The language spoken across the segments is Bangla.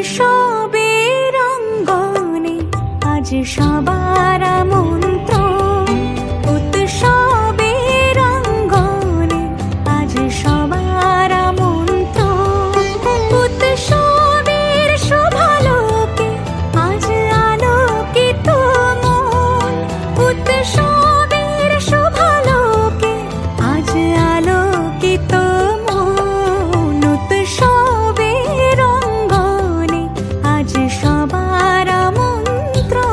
উৎসবের অঙ্গনে আজ সবার আমন্ত্রণ। উৎসবের অঙ্গনে আজ সবার আমন্ত্রণ। উৎসবের শোভালোকে আজ আলোকিত মন। উৎসবের শোভালোকে আজ আলোকিত মন। উৎসবের অঙ্গনে আজ সবার আমন্ত্রণ।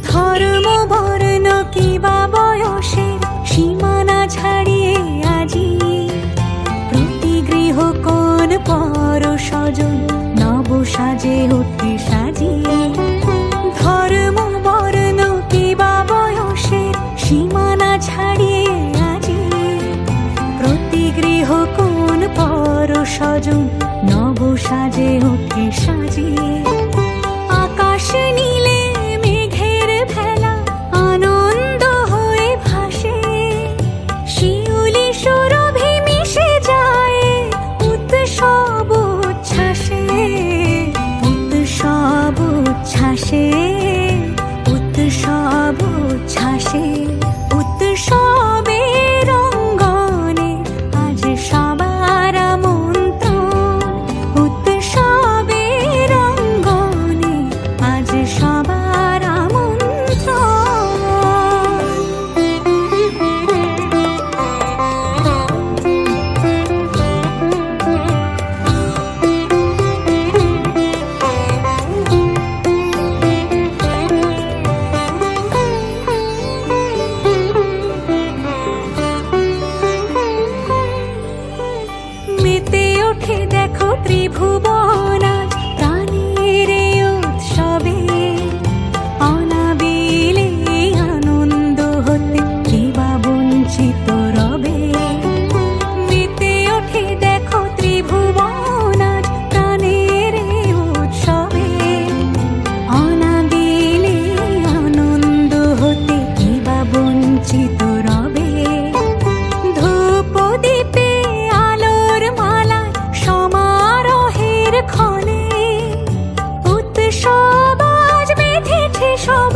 ধর্ম বর্ণ কিবা বয়সের সীমানা ছাড়িয়ে আজি প্রতি গৃহ কোন পর স্বজন নব সাজে ওঠে সাজিয়ে। ধর্ম বর্ণ কিবা বয়সের সীমানা ছাড়িয়ে আজি প্রতি গৃহ কোন পর স্বজন নব সাজে ওঠে সাজিয়ে। আকাশ নীলে মেঘের ভেলা আনন্দ হয়ে ভাসে। শিউলি সুরভি মিশে যায় উৎসব উচ্ছ্বাসে। উৎসব উচ্ছ্বাসে। উৎসব উচ্ছ্বাসে। উৎসবের অঙ্গনে আজ সবার আমন্ত্রণ। উৎসবের অঙ্গনে আজ সবার আমন্ত্রণ। মেতে ওঠে দেখো ত্রিভুবন আজ প্রাণের এই উৎসবে। অনাবিলে আনন্দ হতে কিবা বঞ্চিত রবে। মেতে ওঠে দেখো ত্রিভুবন আজ প্রাণের এই উৎসবে। অনাবিলে আনন্দ হতে কিবা বঞ্চিত রবে। ধূপ দীপে আলোর মালা সমারোহের ক্ষণে উৎসব আজ বেঁধেছে সব